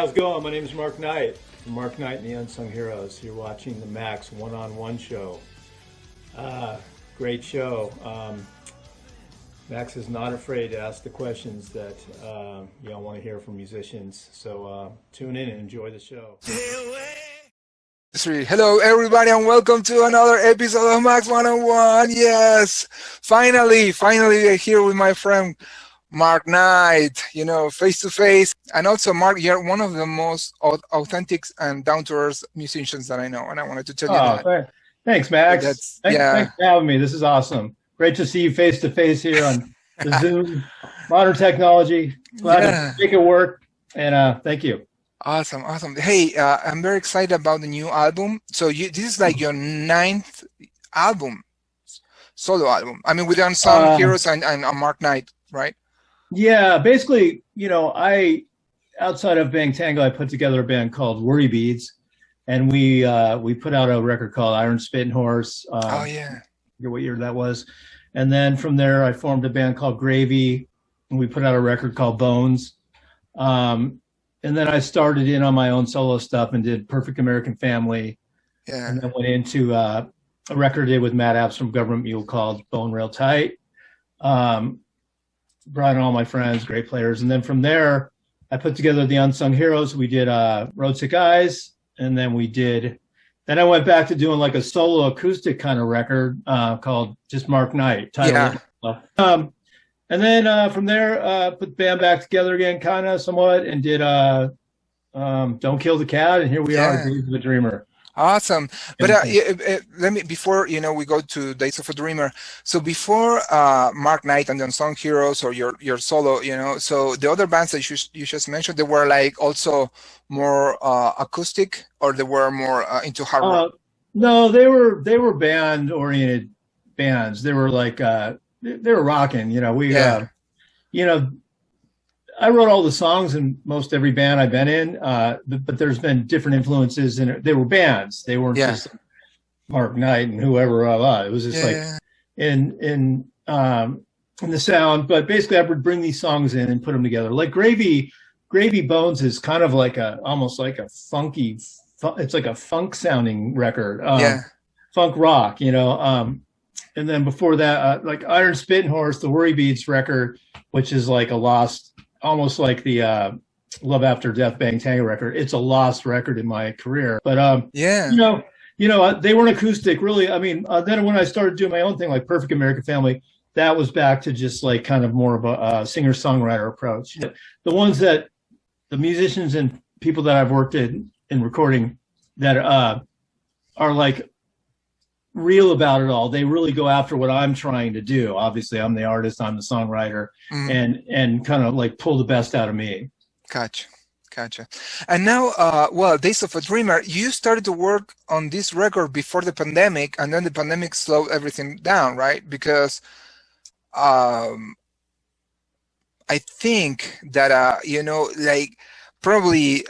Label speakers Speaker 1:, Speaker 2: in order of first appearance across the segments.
Speaker 1: how's it going? My name is Mark Knight from Mark Knight and the Unsung Heroes. You're watching the Max One-on-One show. Great show. Max is not afraid to ask the questions that y'all want to hear from musicians. So tune in and enjoy the show.
Speaker 2: Hello, everybody, and welcome to another episode of Max One-on-One. Yes, finally we're here with my friend Mark Knight, face to face. And also, Mark, you're one of the most authentic and down-to-earth musicians that I know, and I wanted to tell you that.
Speaker 1: Thanks, Max. Thanks for having me. This is awesome. Great to see you face to face here on the Zoom. Modern technology. Glad to make it work. And thank you.
Speaker 2: Awesome. Hey, I'm very excited about the new album. So this is like your 9th album, solo album. I mean, with Unsung Heroes and Mark Knight, right? Yeah,
Speaker 1: basically, I outside of being Tango, I put together a band called Worry Beads, and we put out a record called Iron Spitting Horse.
Speaker 2: Oh yeah,
Speaker 1: I forget what year that was. And then from there, I formed a band called Gravy, and we put out a record called Bones. And then I started in on my own solo stuff and did Perfect American Family.
Speaker 2: Yeah.
Speaker 1: And then went into a record I did with Matt Apps from Government Mule called Bone Rail Tight. Brought in all my friends, great players. And then from there, I put together the Unsung Heroes. We did Road Sick Eyes. And then I went back to doing like a solo acoustic kind of record called just Mark Knight. And then from there, put the band back together again, kind of somewhat, and did Don't Kill the Cat, and here we are, Days of a Dreamer.
Speaker 2: Awesome. But let me, before, we go to Days of a Dreamer. So before Mark Knight and the Unsung Heroes or your solo, so the other bands that you just mentioned, they were like also more acoustic, or they were more into hard rock?
Speaker 1: No, they were band-oriented bands. They were like... they were rocking, I wrote all the songs in most every band I've been in, but there's been different influences, and they were bands. They weren't just Mark Knight and whoever. It was just in the sound. But basically, I would bring these songs in and put them together. Like Gravy Bones is kind of like almost like a funky. It's like a funk sounding record. Funk rock, And then before that, like Iron Spitting Horse, the Worry Beads record, which is like a lost, almost like the Love After Death Bang Tango record. It's a lost record in my career. But they weren't acoustic, really. I mean, then when I started doing my own thing, like Perfect American Family, that was back to just like kind of more of a singer-songwriter approach. The ones that the musicians and people that I've worked in recording that are like real about it all. They really go after what I'm trying to do. Obviously, I'm the artist, I'm the songwriter, and kind of like pull the best out of me.
Speaker 2: Gotcha. And now, Days of a Dreamer, you started to work on this record before the pandemic, and then the pandemic slowed everything down, right? Because I think that like probably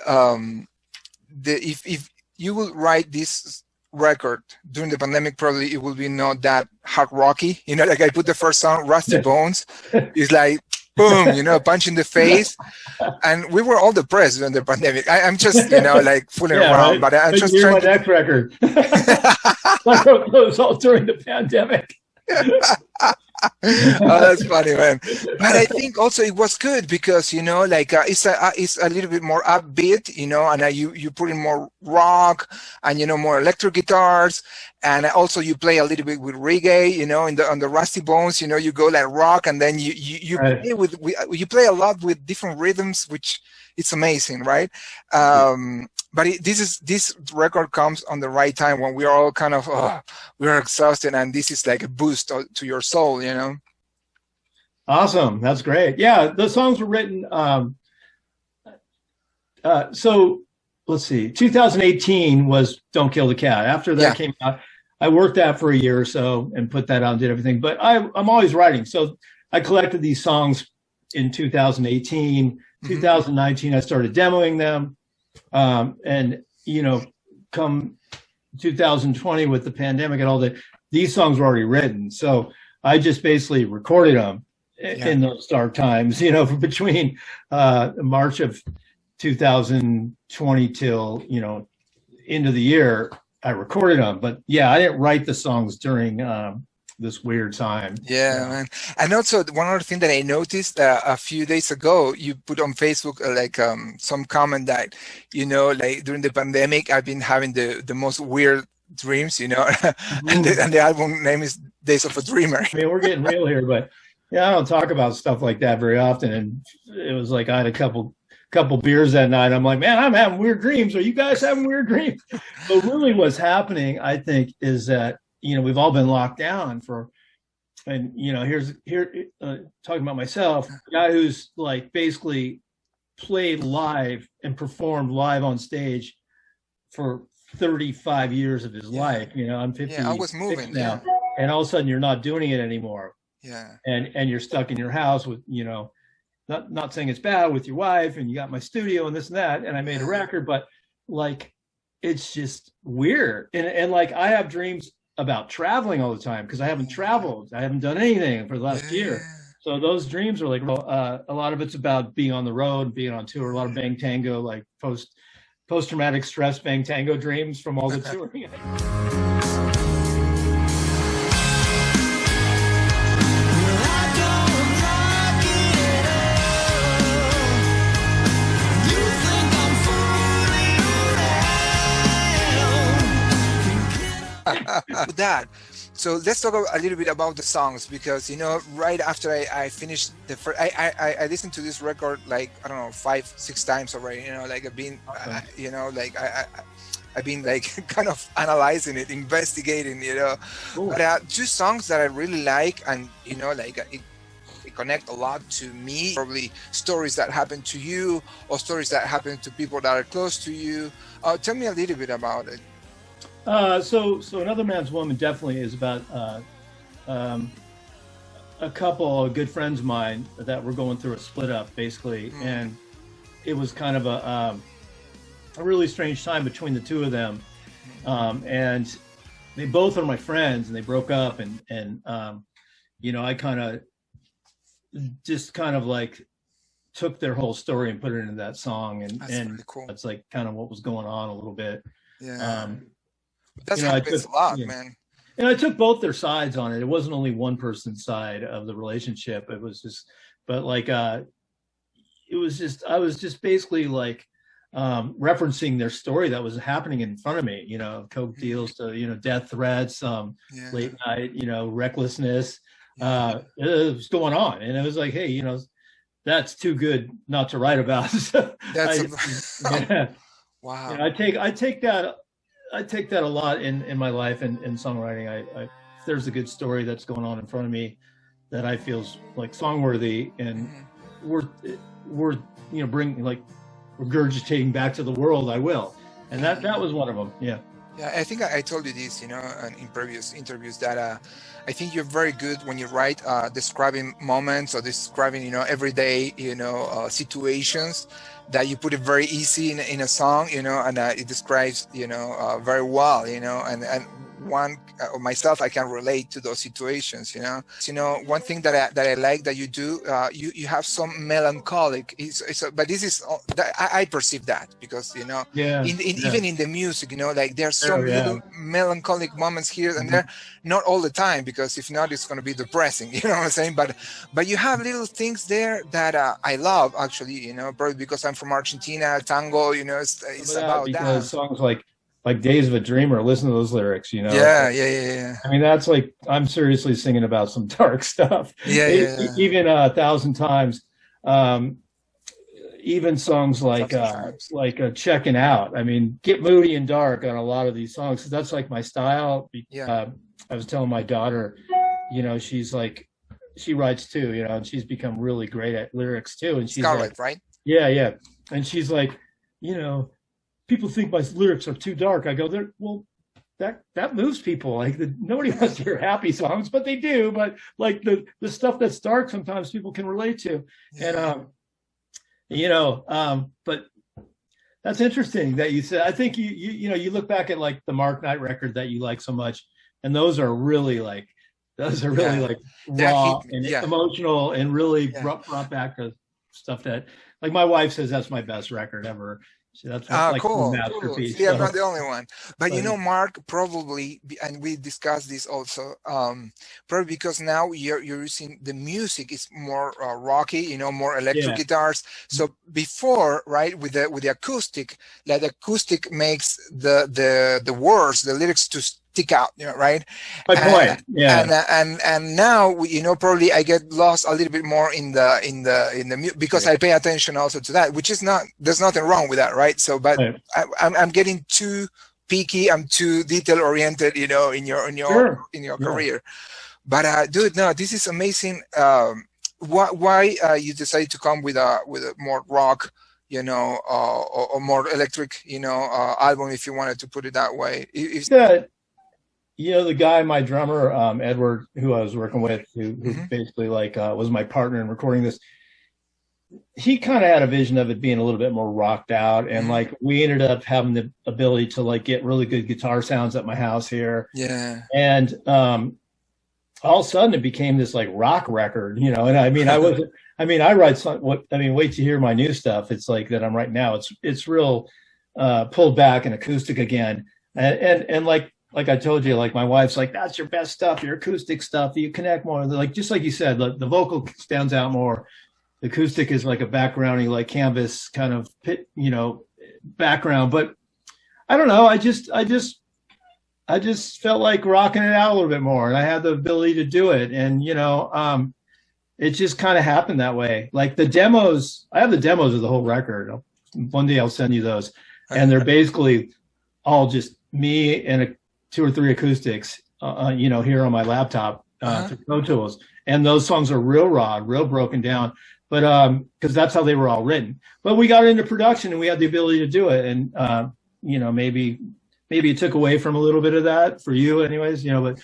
Speaker 2: if you will write this record during the pandemic, probably it will be not that hard rocky. Like I put the first song, Rusty Bones, it's like boom, punch in the face, and we were all depressed during the pandemic. I'm just like fooling around, but I'm just trying
Speaker 1: my next record. I wrote those all during the pandemic.
Speaker 2: Oh, that's funny, man. But I think also it was good because it's a little bit more upbeat, and you put in more rock and more electric guitars, and also you play a little bit with reggae, on the Rusty Bones, you go like rock, and then you play a lot with different rhythms, which it's amazing, right? But this record comes on the right time when we are all kind of we are exhausted, and this is like a boost to your soul,
Speaker 1: Awesome, that's great. Yeah, the songs were written. So let's see, 2018 was "Don't Kill the Cat." After that came out, I worked that for a year or so and put that out and did everything. But I'm always writing, so I collected these songs in 2018. 2019, I started demoing them. And come 2020 with the pandemic and all that, these songs were already written. So I just basically recorded them in those dark times, between March of 2020 till, into the year, I recorded them. But yeah, I didn't write the songs during this weird time.
Speaker 2: Yeah, man. And also one other thing that I noticed a few days ago, you put on Facebook some comment that, like during the pandemic, I've been having the most weird dreams, and the album name is Days of a Dreamer.
Speaker 1: I mean, we're getting real here, but yeah, I don't talk about stuff like that very often. And it was like I had a couple beers that night. I'm like, man, I'm having weird dreams. Are you guys having weird dreams? But really what's happening, I think, is that, we've all been locked down and talking about myself, a guy who's like basically played live and performed live on stage for 35 years of his life. I'm 50.
Speaker 2: Yeah, I was moving
Speaker 1: now, and all of a sudden you're not doing it anymore.
Speaker 2: Yeah.
Speaker 1: And you're stuck in your house with, not saying it's bad, with your wife, and you got my studio and this and that, and I made a record, but like, it's just weird. And like, I have dreams about traveling all the time because I haven't traveled. I haven't done anything for the last year. So those dreams are like, a lot of it's about being on the road, being on tour, a lot of bang tango, like post-traumatic stress bang tango dreams from all the touring.
Speaker 2: That. So let's talk a little bit about the songs, because right after I finished the first, I listened to this record like, I don't know, 5-6 times already. Like I've been, I've been like kind of analyzing it, investigating.
Speaker 1: Cool.
Speaker 2: But two songs that I really like, and it connect a lot to me. Probably stories that happen to you, or stories that happen to people that are close to you. Tell me a little bit about it.
Speaker 1: So Another Man's Woman definitely is about a couple of good friends of mine that were going through a split up, basically, and it was kind of a really strange time between the two of them, and they both are my friends, and they broke up, and I kind of like took their whole story and put it into that song, and
Speaker 2: really cool.
Speaker 1: That's like kind of what was going on a little bit.
Speaker 2: Yeah. That's happens a lot, man.
Speaker 1: And I took both their sides on it. It wasn't only one person's side of the relationship. It was just, but like, I was just basically like referencing their story that was happening in front of me. Coke deals to death threats, late night, recklessness. It was going on, and it was like, hey, that's too good not to write about.
Speaker 2: Wow.
Speaker 1: I take that a lot in my life and in songwriting. If there's a good story that's going on in front of me that I feels like songworthy and worth bring, like, regurgitating back to the world, I will. And that was one of them. Yeah.
Speaker 2: Yeah, I think I told you this, in previous interviews, that I think you're very good when you write describing moments or describing, everyday, situations, that you put it very easy in a song, and it describes, very well, and one myself, I can relate to those situations, one thing that I like that you do, you have some melancholic, but this is, I perceive that because, even in the music, like there's some little melancholic moments here and there, not all the time, because if not, it's going to be depressing, you know what I'm saying? But you have little things there that I love, actually, probably because I'm from Argentina. Tango, it's about that.
Speaker 1: Songs like Days of a Dreamer, listen to those lyrics,
Speaker 2: Yeah.
Speaker 1: I mean, that's like, I'm seriously singing about some dark stuff. Even 1,000 Times. Even songs like Checking Out. I mean, get moody and dark on a lot of these songs. That's like my style. I was telling my daughter, she's like, she writes too, and she's become really great at lyrics too. And she's
Speaker 2: Scarlett,
Speaker 1: like,
Speaker 2: right?
Speaker 1: Yeah. And she's like, people think my lyrics are too dark. I go, well, that moves people. Like, nobody wants to hear happy songs, but they do. But like the stuff that's dark, sometimes people can relate to. And but that's interesting that you said. I think you look back at like the Mark Knight record that you like so much, and those are really like raw and emotional and really brought back to stuff that, like, my wife says that's my best record ever. So that's like
Speaker 2: cool.
Speaker 1: a masterpiece.
Speaker 2: See, I'm not the only one. But you know, Mark, probably, and we discussed this also, probably because now you're using the music is more rocky, you know, more electric guitars. So before, right, with the acoustic, like the acoustic makes the words, the lyrics to stick out, you know, right?
Speaker 1: My point.
Speaker 2: And now, you know, probably I get lost a little bit more in the because I pay attention also to that, which is not, there's nothing wrong with that, right? So, but I'm getting too picky, I'm too detail oriented, you know, in your career. But dude, no, this is amazing. Why you decided to come with a more rock, you know, or more electric, you know, album, if you wanted to put it that way?
Speaker 1: You know, the guy, my drummer, Edward, who I was working with, who basically like was my partner in recording this, he kind of had a vision of it being a little bit more rocked out. And like, we ended up having the ability to like get really good guitar sounds at my house here.
Speaker 2: Yeah.
Speaker 1: And all of a sudden it became this like rock record, you know. And I mean, I write wait to hear my new stuff. It's like that I'm writing now. It's real pulled back and acoustic again. And like I told you, like my wife's like, that's your best stuff, your acoustic stuff. You connect more. Like, just like you said, the vocal stands out more. The acoustic is like a backgroundy, like canvas kind of you know, background. But I don't know. I just felt like rocking it out a little bit more, and I had the ability to do it. And you know, it just kind of happened that way. Like the demos, I have the demos of the whole record. One day I'll send you those, and they're basically all just me and 2 or 3 acoustics, you know, here on my laptop through Pro Tools. And those songs are real raw, real broken down, but because that's how they were all written. But we got into production and we had the ability to do it. And, you know, maybe it took away from a little bit of that for you anyways, you know, but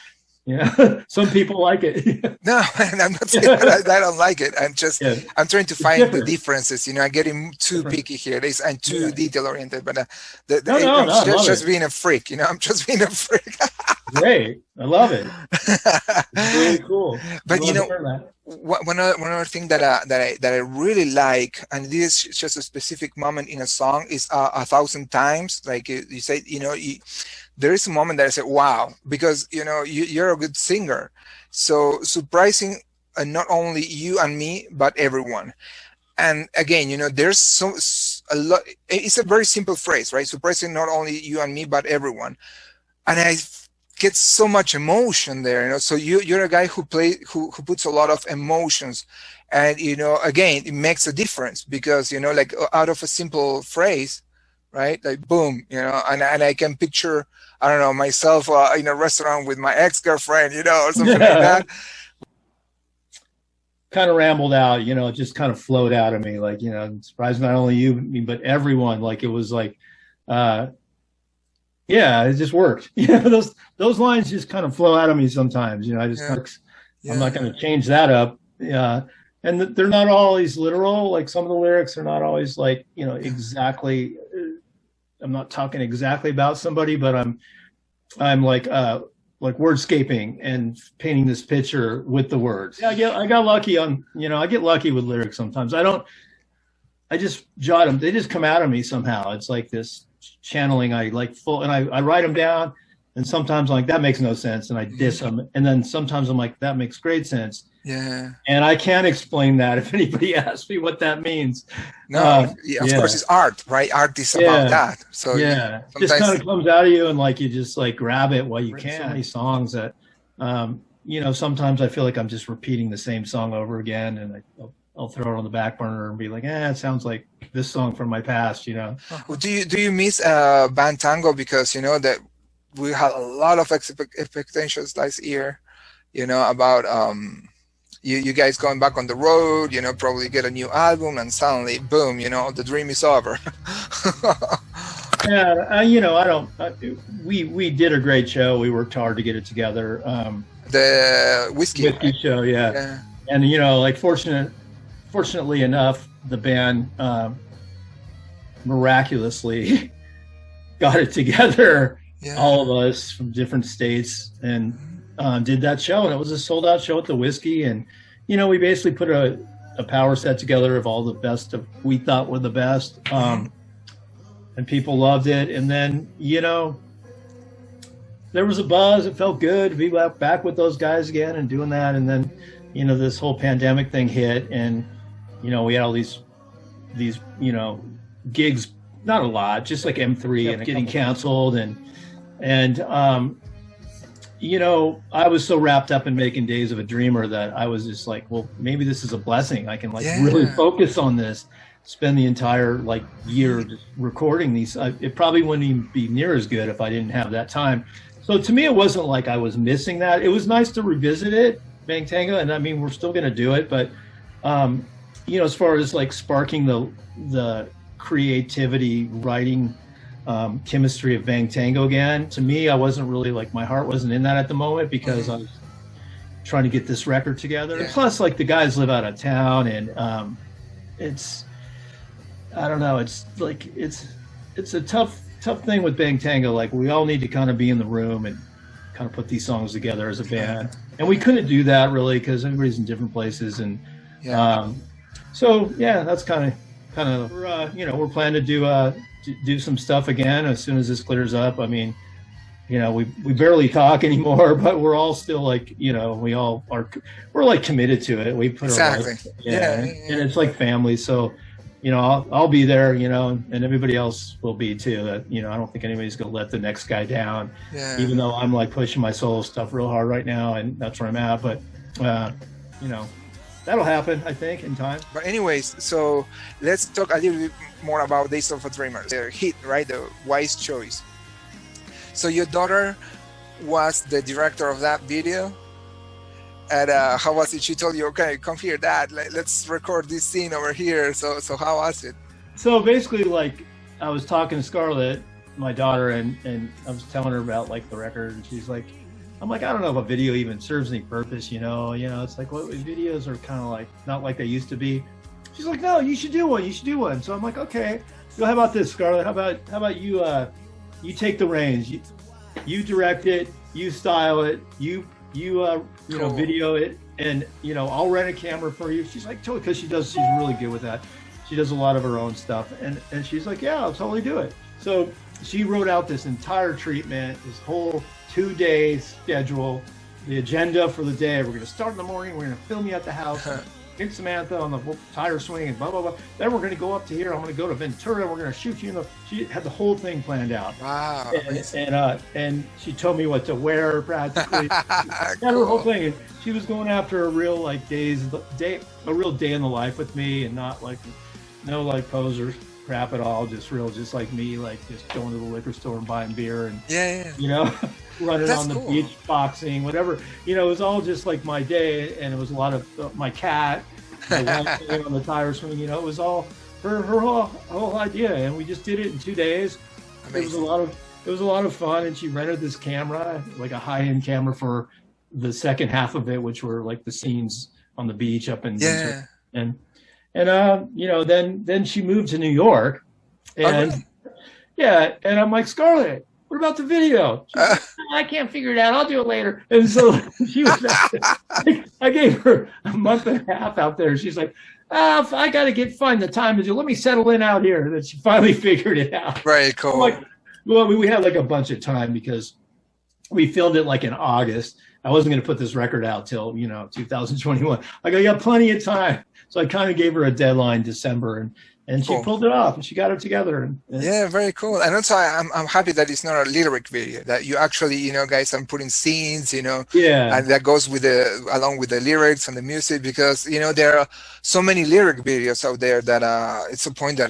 Speaker 1: yeah, some people like it.
Speaker 2: No, and I'm not saying that I don't like it. I'm just, I'm trying to find the differences. You know, I'm getting too picky here. I'm too detail oriented, but I'm just being a freak. You know, I'm just being a freak.
Speaker 1: Great, I love it. It's really cool.
Speaker 2: But you know, one other thing that I really like, and this is just a specific moment in a song, is 1,000 times. Like you said, you know. There is a moment that I said, wow, because, you know, you're a good singer. So surprising not only you and me, but everyone. And again, you know, there's a lot. It's a very simple phrase, right? Surprising not only you and me, but everyone. And I get so much emotion there, you know. So you're a guy who puts a lot of emotions. And, you know, again, it makes a difference because, you know, like out of a simple phrase, right? Like, boom, you know, and I can picture, I don't know, myself in a restaurant with my ex-girlfriend, you know, or something like that.
Speaker 1: Kind of rambled out, you know, it just kind of flowed out of me. Like, you know, surprised not only you, but everyone. Like, it was like, yeah, it just worked. You know, those lines just kind of flow out of me sometimes. You know, I just I'm not going to change that up. Yeah. And they're not always literal. Like some of the lyrics are not always like, you know, exactly. I'm not talking exactly about somebody, but I'm like wordscaping and painting this picture with the words. Yeah, I got lucky on, you know, I get lucky with lyrics sometimes. I just jot them. They just come out of me somehow. It's like this channeling. I write them down, and sometimes I'm like, that makes no sense, and I diss them. And then sometimes I'm like, that makes great sense.
Speaker 2: Yeah. And
Speaker 1: I can't explain that if anybody asks me what that means.
Speaker 2: No, of course it's art, right? Art is about that. So
Speaker 1: yeah, it just kind of comes out of you, and like you just like grab it while you can. So many songs that, you know, sometimes I feel like I'm just repeating the same song over again, and I'll throw it on the back burner and be like, it sounds like this song from my past, you know.
Speaker 2: Well, do you miss band Tango, because you know that we had a lot of expectations last year, you know, about you guys going back on the road, you know, probably get a new album, and suddenly, boom, you know, the dream is over.
Speaker 1: Yeah, you know, we did a great show. We worked hard to get it together.
Speaker 2: The whiskey
Speaker 1: show, yeah. And you know, like fortunately enough, the band miraculously got it together. Yeah. All of us from different states, and did that show, and it was a sold-out show at the Whiskey. And you know, we basically put a a power set together of all the best of we thought were the best, and people loved it. And then there was a buzz. It felt good to be back with those guys again and doing that. And then this whole pandemic thing hit, and we had all these gigs, not a lot, just like M3 and getting canceled, and I was so wrapped up in making Days of a Dreamer that I was just like, well, maybe this is a blessing. I can really focus on this, spend the entire year just recording these. It probably wouldn't even be near as good if I didn't have that time. So to me, it wasn't like I was missing that. It was nice to revisit it, Bang Tango, and I mean, we're still going to do it, but as far as sparking the creativity, writing, chemistry of Bang Tango again, to me, I wasn't really my heart wasn't in that at the moment, because I was trying to get this record together. Yeah. Plus, the guys live out of town, and it's, I don't know, it's a tough thing with Bang Tango. We all need to kind of be in the room and kind of put these songs together as a band, and we couldn't do that really because everybody's in different places, and so yeah, that's kind of we're planning to do some stuff again as soon as this clears up. I mean, we barely talk anymore, but we're all still we're committed to it. We put our life, and it's like family. So, I'll be there, and everybody else will be too. That I don't think anybody's gonna let the next guy down. Yeah. Even though I'm pushing my solo stuff real hard right now, and that's where I'm at. But that'll happen, I think, in time.
Speaker 2: But anyways, so let's talk a little bit more about Days of a Dreamer. Their hit, right? The wise choice. So your daughter was the director of that video. And how was it? She told you, okay, come here, Dad. Let's record this scene over here. So how was it?
Speaker 1: So basically, I was talking to Scarlett, my daughter, and I was telling her about the record, and she's like, I'm like, I don't know if a video even serves any purpose, it's what videos are kind of not like they used to be. She's like, no, you should do one. So I'm like, okay. So how about this, Scarlett? How about you you take the reins, you direct it, you style it, you cool. Video it, and I'll rent a camera for you. She's like, totally, because she's really good with that. She does a lot of her own stuff, and she's like, yeah, I'll totally do it. So she wrote out this entire treatment, this whole 2-day schedule, the agenda for the day. We're going to start in the morning. We're going to film you at the house, get Samantha on the tire swing, and blah, blah, blah. Then we're going to go up to here. I'm going to go to Ventura. We're going to shoot you. She had the whole thing planned out.
Speaker 2: Wow.
Speaker 1: And she told me what to wear practically. Cool. Her whole thing. And she was going after a real a real day in the life with me, and not no poser crap at all. Just like me, just going to the liquor store and buying beer and running on the beach, boxing, whatever. It was all just my day, and it was a lot of my cat, my wife on the tire swing. It was all her whole idea, and we just did it in 2 days. Amazing. It was a lot of fun, and she rented this camera, a high-end camera for the second half of it, which were the scenes on the beach up in and then she moved to New York, and and I'm like, Scarlett, what about the video? Like, I can't figure it out. I'll do it later. And so she was, I gave her a month and a half out there. She's like, I got to find the time to do. Let me settle in out here. And then she finally figured it out.
Speaker 2: Very cool.
Speaker 1: We had a bunch of time because we filmed it in August. I wasn't going to put this record out till 2021. I got plenty of time, so I kind of gave her a deadline, December, and she pulled it off, and she got it together. And
Speaker 2: yeah, very cool. And also, I'm happy that it's not a lyric video. That you actually, guys, I'm putting scenes, and that goes along with the lyrics and the music, because there are so many lyric videos out there that it's a point that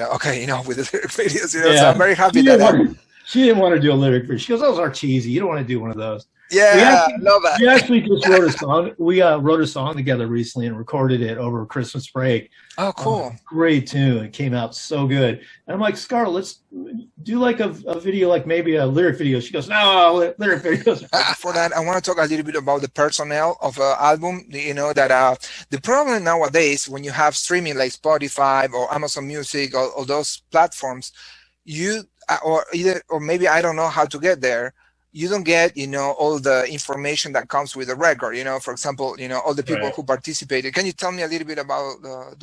Speaker 2: with the lyric videos, so I'm very happy
Speaker 1: she didn't want to do a lyric video. She goes, those are cheesy. You don't want to do one of those.
Speaker 2: Yeah, I love that.
Speaker 1: We actually just wrote a song. We wrote a song together recently and recorded it over Christmas break.
Speaker 2: Oh, cool.
Speaker 1: Great tune. It came out so good. And I'm like, Scarlett, let's do a video, maybe a lyric video. She goes, no, lyric videos.
Speaker 2: For that, I want to talk a little bit about the personnel of an album. That the problem nowadays, when you have streaming like Spotify or Amazon Music or those platforms, or maybe I don't know how to get there. you don't get, you know, all the information that comes with the record. You know, for example, you know, all the people who participated. Can you tell me a little bit about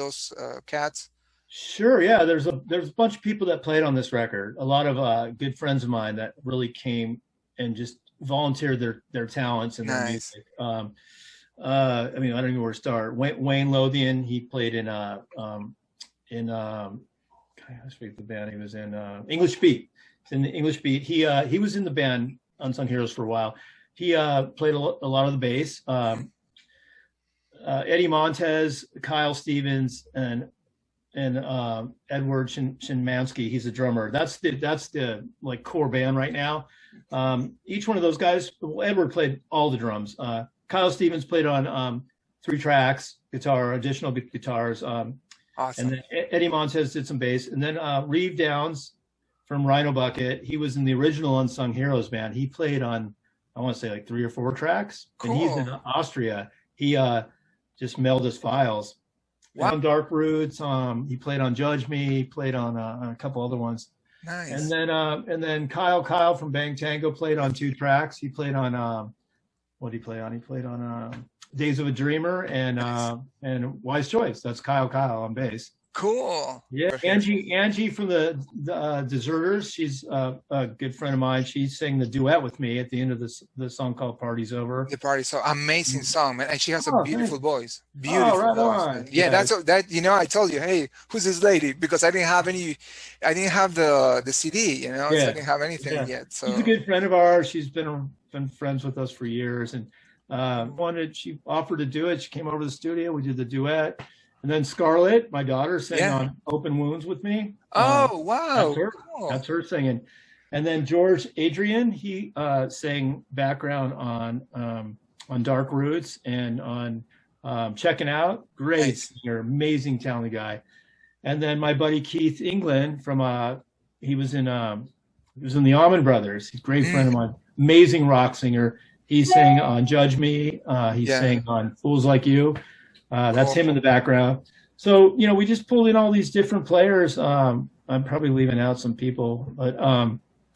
Speaker 2: those cats?
Speaker 1: Sure. Yeah. There's a bunch of people that played on this record. A lot of good friends of mine that really came and just volunteered their talents and their music. I mean, I don't even know where to start. Wayne Lothian, he played in I forget the band he was in. English Beat. In the English Beat. He was in the band Unsung Heroes for a while. He played a lot of the bass. Eddie Montez, Kyle Stevens, and Edward Szymanski. He's a drummer. That's the like core band right now. Each one of those guys. Edward played all the drums. Kyle Stevens played on 3 tracks, guitar, additional guitars.
Speaker 2: Awesome.
Speaker 1: And then Eddie Montez did some bass. And then Reeve Downs from Rhino Bucket, he was in the original Unsung Heroes band. He played on, I want to say, like 3 or 4 tracks. Cool. And he's in Austria. He just mailed his files. Wow. Dark Roots. He played on Judge Me. He played on a couple other ones.
Speaker 2: Nice.
Speaker 1: And then Kyle from Bang Tango played on 2 tracks. He played on what did he play on? He played on Days of a Dreamer and Wise Choice. That's Kyle on bass.
Speaker 2: Cool.
Speaker 1: Yeah, Angie from the Deserters. She's a good friend of mine. She sang the duet with me at the end of the song called "Party's Over."
Speaker 2: The Party, so amazing song, man, and she has a beautiful voice. Beautiful
Speaker 1: right
Speaker 2: voice.
Speaker 1: On.
Speaker 2: Yeah, that. You know, I told you, hey, who's this lady? Because I didn't have the CD. You know, so I didn't have anything yet. So
Speaker 1: she's a good friend of ours. She's been friends with us for years, and she offered to do it. She came over to the studio. We did the duet. And then Scarlett, my daughter, sang on Open Wounds with me.
Speaker 2: Oh, wow.
Speaker 1: That's her. Cool. That's her singing. And then George Adrian, he sang background on Dark Roots and on Checking Out. Great singer, amazing talented guy. And then my buddy Keith England from he was in the Allman Brothers. He's a great friend of mine, amazing rock singer. He sang on Judge Me. He sang on Fools Like You. That's him in the background. So, you know, we just pulled in all these different players. I'm probably leaving out some people, but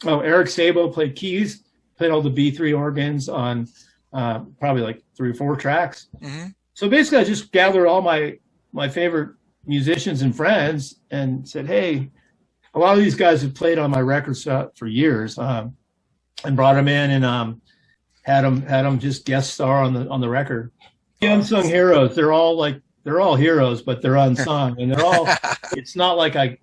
Speaker 1: Eric Sabo played keys, played all the B3 organs on probably like 3 or 4 tracks. Mm-hmm. So basically I just gathered all my favorite musicians and friends and said, hey, a lot of these guys have played on my record set for years, and brought them in and had them just guest star on the record. The Unsung Heroes, they're all heroes, but they're unsung, and they're all. It's not like I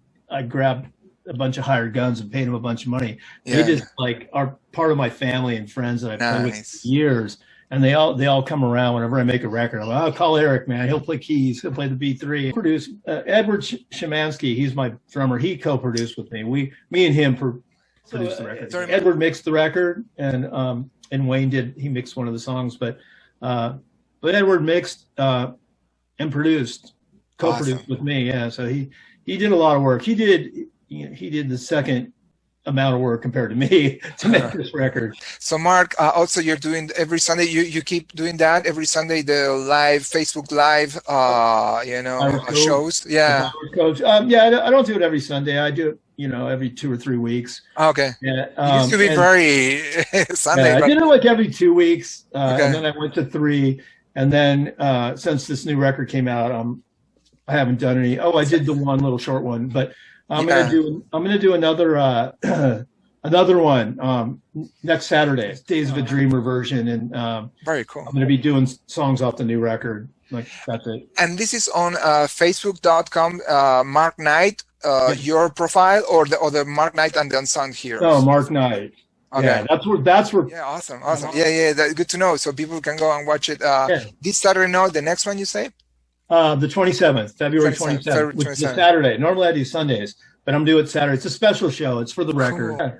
Speaker 1: grabbed a bunch of hired guns and paid them a bunch of money. They just like are part of my family and friends that I've played with for years, and they all come around whenever I make a record. I'm like, I'll call Eric, man. He'll play keys. He'll play the B3. Produce Edward Szymanski. He's my drummer. He co-produced with me. Me and him produced the record. Edward mixed the record, and Wayne he mixed one of the songs, but Edward mixed and co-produced with me. Yeah, so he did a lot of work. He did the second amount of work compared to me to make this record.
Speaker 2: So Mark, also you're doing every Sunday. You keep doing that every Sunday. The live Facebook Live, shows. Yeah.
Speaker 1: Coach. I don't do it every Sunday. I do it, every 2 or 3 weeks.
Speaker 2: Okay.
Speaker 1: Yeah.
Speaker 2: It used to be very Sunday.
Speaker 1: Yeah, I did it like every 2 weeks, and then I went to 3. And then since this new record came out, I haven't done any. Oh, I did the one little short one, but I'm gonna do another one next Saturday, Days of a Dreamer version, and
Speaker 2: very cool.
Speaker 1: I'm gonna be doing songs off the new record. Like that's it.
Speaker 2: And this is on Facebook.com. Mark Knight, your profile, or the Mark Knight and the Unsung Heroes.
Speaker 1: Oh, Mark Knight. Okay. Yeah, that's where.
Speaker 2: Yeah, awesome. Yeah, that's good to know. So people can go and watch it. This Saturday, no, the next one you say?
Speaker 1: The 27th, February 27th, which is a Saturday. Normally I do Sundays, but I'm doing it Saturday. It's a special show. It's for the record.
Speaker 2: Cool.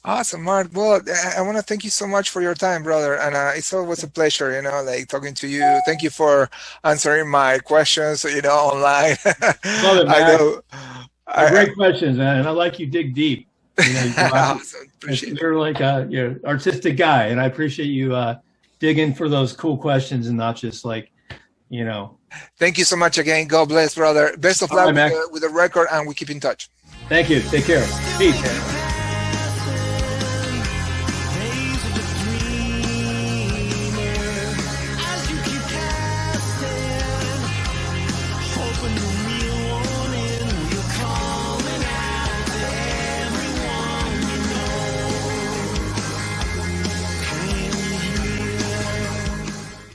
Speaker 2: Awesome, Mark. Well, I want to thank you so much for your time, brother. And it's always a pleasure, talking to you. Thank you for answering my questions, online.
Speaker 1: Love it, man. I know. Great questions, man. And I like you dig deep.
Speaker 2: Awesome.
Speaker 1: You're like you're an artistic guy, and I appreciate you digging for those cool questions and not just like,
Speaker 2: Thank you so much again. God bless, brother. Best of luck with the record, and we keep in touch.
Speaker 1: Thank you. Take care. Peace.